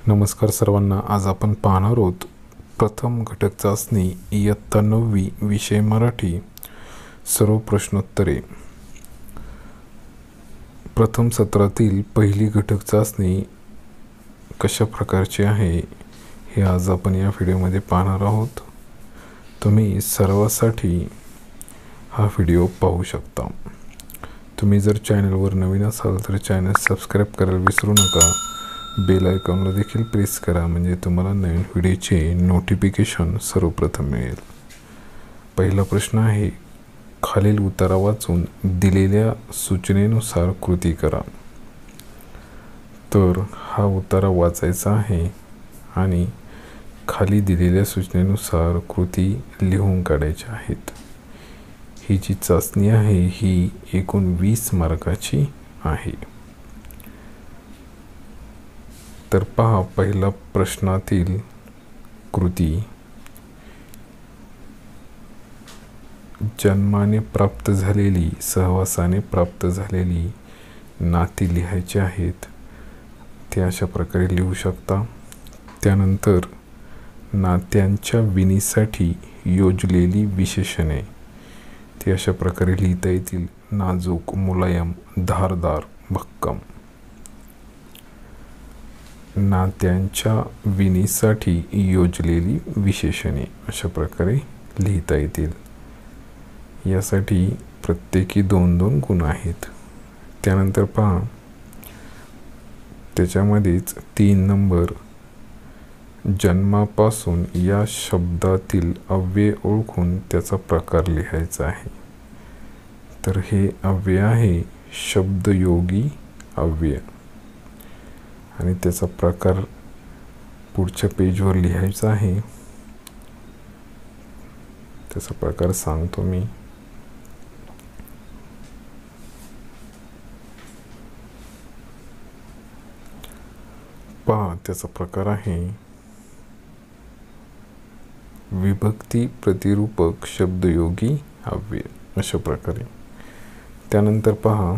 नमस्कार सर्वांना. आज आपण पाहणार आहोत प्रथम घटक चाचणी इयत्ता 9वी विषय मराठी सर्व प्रश्नोत्तरे. प्रथम सत्रातील पहिली घटक चाचणी कशा प्रकारची आहे हे आज आपण या व्हिडिओमध्ये पाहणार आहोत. तुम्ही सर्वांसाठी हा व्हिडिओ पाहू शकता. तुम्ही जर चॅनलवर नवीन असाल तर चॅनल सबस्क्राईब करायला विसरू नका. बेल आयकॉनला देखील प्रेस करा म्हणजे तुम्हाला नवीन व्हिडिओचे नोटिफिकेशन सर्वप्रथम मिळेल. पहिला प्रश्न आहे, खालील उतारा वाचून दिलेल्या सूचनेनुसार कृती करा. तर हा उतारा वाचायचा आहे आणि खाली दिलेल्या सूचनेनुसार कृती लिहून काढायच्या आहेत. ही जी चाचणी आहे ही एकूण 20 मार्काची आहे. तर पहा, पहिला प्रश्नातील कृती, जन्माने प्राप्त झालेली, सहवासाने प्राप्त झालेली नाती लिहायची आहेत. ते अशा प्रकारे लिहू शकता. त्यानंतर नात्यांच्या विणीसाठी योजलेली विशेषणे ती अशा प्रकारे लिहिता येतील. नाजूक, मुलायम, धारदार, भक्कम. नात्यांच्या विणीसाठी योजलेली विशेषणे अशा प्रकारे लिहिता येतील. यासाठी प्रत्येकी 2-2 गुण आहेत. त्यानंतर पहा, त्याच्यामध्येच 3 नंबर, जन्मापासून या शब्दातील अव्यय ओळखून त्याचा प्रकार लिहायचा आहे. तर हे अव्यय आहे शब्दयोगी अव्यय आणि त्याचा प्रकार पुढच्या पेजवर लिहायचा आहे. त्याचा प्रकार सांगतो मी. पहा, त्याचा प्रकार आहे विभक्ती प्रतिरूपक शब्दयोगी अव्यय अशा प्रकारे. त्यानंतर पहा,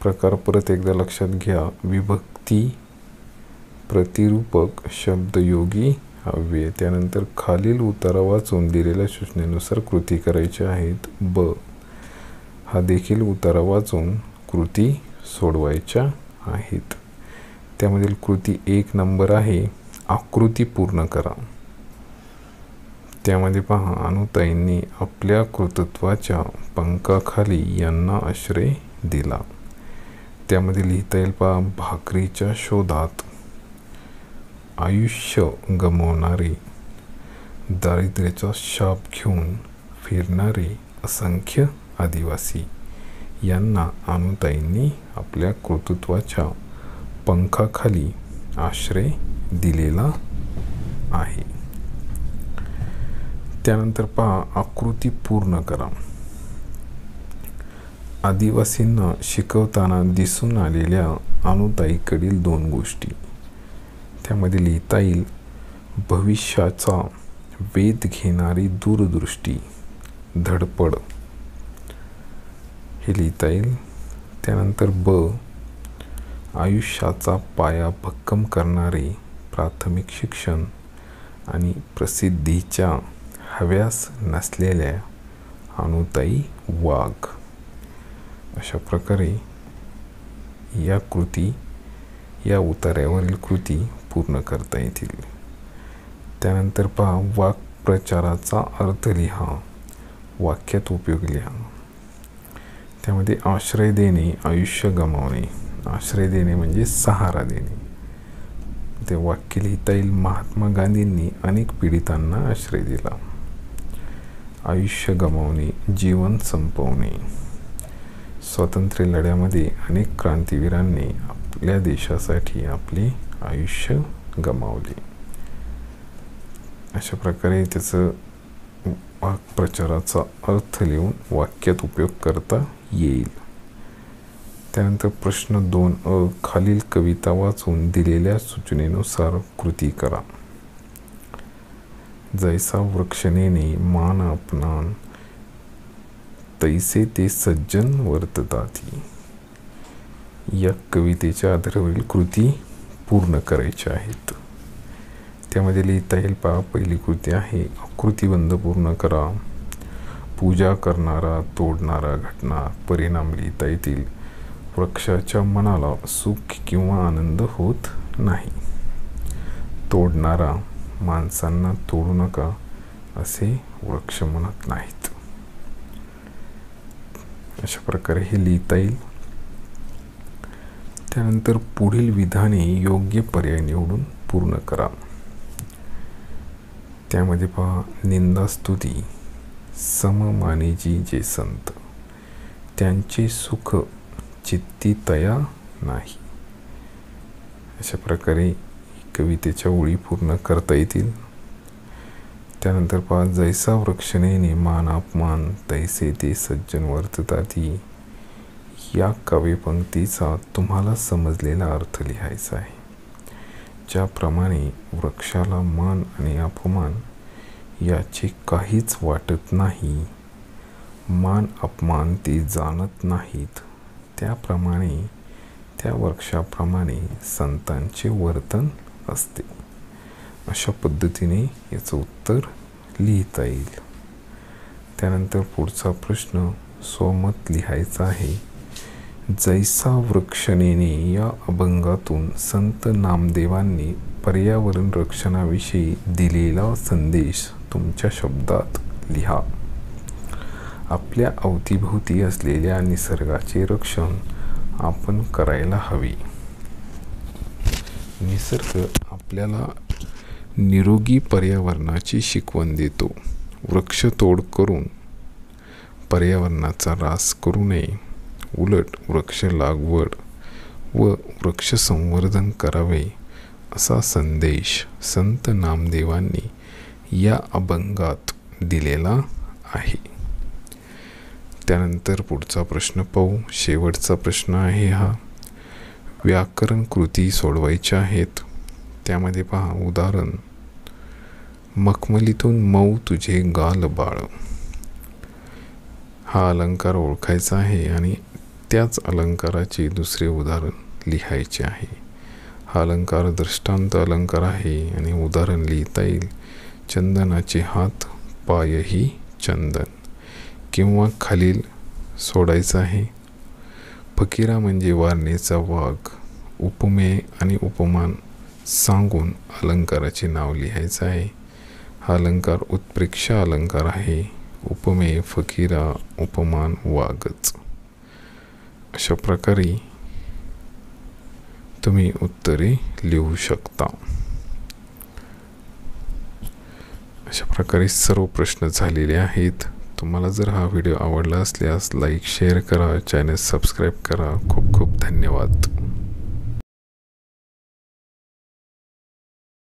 प्रकार परत एकदा लक्षात घ्या. विभक्ती प्रतिरूपक शब्दयोगी अव्यय. त्यानंतर खालील उतारा वाचून दिलेल्या सूचनेनुसार कृती करायची आहेत. ब हा देखील उतारा वाचून कृती सोडवायच्या आहेत. त्यामधील कृती 1 नंबर आहे, आकृती पूर्ण करा. त्यामध्ये पहा, अनुताईंनी आपल्या कर्तृत्वाच्या पंखाखाली यांना आश्रय दिला. त्यामध्ये लिहिता येईल पहा, भाकरीच्या शोधात आयुष्य गमावणारे, दारिद्र्याचा शाप घेऊन फिरणारे असंख्य आदिवासी यांना अनुताईंनी आपल्या कर्तृत्वाच्या पंखाखाली आश्रय दिलेला आहे. त्यानंतर पहा, आकृती पूर्ण करा. आदिवासींना शिकवताना दिसून आलेल्या अनुताईकडील 2 गोष्टी. त्यामध्ये लिहिता येईल, भविष्याचा वेध घेणारी दूरदृष्टी, धडपड हे लिहिता येईल. त्यानंतर ब, आयुष्याचा पाया भक्कम करणारे प्राथमिक शिक्षण आणि प्रसिद्धीच्या हव्यास नसलेल्या अनुताई वाघ. अशा प्रकारे या कृती, या उतार्यावरील कृती पूर्ण करता येतील. त्यानंतर पहा, वाक्प्रचाराचा अर्थ लिहा, वाक्यात उपयोग लिहा. त्यामध्ये आश्रय देणे, आयुष्य गमावणे. आश्रय देणे म्हणजे सहारा देणे. ते वाक्य लिहिता येईल, महात्मा गांधींनी अनेक पीडितांना आश्रय दिला. आयुष्य गमावणे, जीवन संपवणे. स्वातंत्र्य लढ्यामध्ये अनेक क्रांतिवीरांनी आपल्या देशासाठी आपले आयुष्य गमावले. अशा प्रकारे त्याचं वाक्प्रचाराचा अर्थ लिहून वाक्यात उपयोग करता येईल. त्यानंतर प्रश्न 2 खालील कविता वाचून दिलेल्या सूचनेनुसार कृती करा. जैसा वृक्ष नेणे मान अपनान, तैसे ते सज्जन वर्तताती. या कवितेच्या आधारावरील कृती पूर्ण करायचे आहेत. त्यामध्ये लिहिता येईल पहा. पहिली कृती आहे आकृतिबंध पूर्ण करा. पूजा करणारा तोडणारा घटना परिणाम लिहिता येतील. वृक्षाच्या मनाला सुख किंवा आनंद होत नाही. तोडणारा माणसांना तोडू नका असे वृक्ष म्हणत नाहीत. अशा प्रकारे हे लिहिता येईल. त्यानंतर पुढील विधाने योग्य पर्याय निवडून पूर्ण करा. त्यामध्ये पहा. निंदास्तुती सममानेजी जे संत त्यांचे सुख चित्ती तया नाही. अशा प्रकारे कवितेच्या ओळी पूर्ण करता येतील. त्यानंतर पहा. जैसा वृक्ष नेणे मान अपमान तैसे ते सज्जन वर्तताती. या काव्यपंक्तीचा तुम्हाला समजलेला अर्थ लिहायचा आहे. ज्याप्रमाणे वृक्षाला मान आणि अपमान याचे काहीच वाटत नाही, मान अपमान ते जाणत नाहीत, त्याप्रमाणे त्या वृक्षाप्रमाणे संतांचे वर्तन असते. अशा पद्धतीने याचं उत्तर लिहिता येईल. त्यानंतर पुढचा प्रश्न स्वमत लिहायचा आहे. जैसा वृक्ष नेणे या अभंगातून संत नामदेवांनी पर्यावरण रक्षणाविषयी दिलेला संदेश तुमच्या शब्दात लिहा. आपल्या अवतीभोवती असलेल्या निसर्गाचे रक्षण आपण करायला हवे. निसर्ग आपल्याला निरोगी पर्यावरणाची शिकवण देतो. वृक्षतोड करून पर्यावरणाचा ऱ्हास करू नये, उलट वृक्ष लागवड व वृक्ष संवर्धन करावे असा संदेश संत नामदेवांनी या अभंगात दिलेला आहे. त्यानंतर पुढचा प्रश्न पाहू. शेवटचा प्रश्न आहे हा. व्याकरण कृती सोडवायच्या आहेत. त्यामध्ये पहा. उदाहरण. मखमलीतून मऊ तुझे गाल बाळ. हा अलंकार ओळखायचा आहे आणि त्याच अलंकाराचे दुसरे उदाहरण लिहायचे आहे. हा अलंकार दृष्टांत अलंकार आहे आणि उदाहरण लिहिता येईल. चंदनाचे हात पायही चंदन. किंवा खालील सोडायचं आहे. फकीरा म्हणजे वारणेचा वाघ. उपमेय आणि उपमान सांगून अलंकाराचे नाव लिहायचं आहे. हा अलंकार उत्प्रेक्षा अलंकार आहे. उपमेय फकीरा, उपमान वाघच. अशा प्रकारे तुम्ही उत्तरे लिहू शकता. अशा प्रकारे सर्व प्रश्न झालेले आहेत. तुम्हाला जर हा व्हिडिओ आवडला असल्यास लाईक शेअर करा, चॅनल सबस्क्राईब करा. खूप खूप धन्यवाद.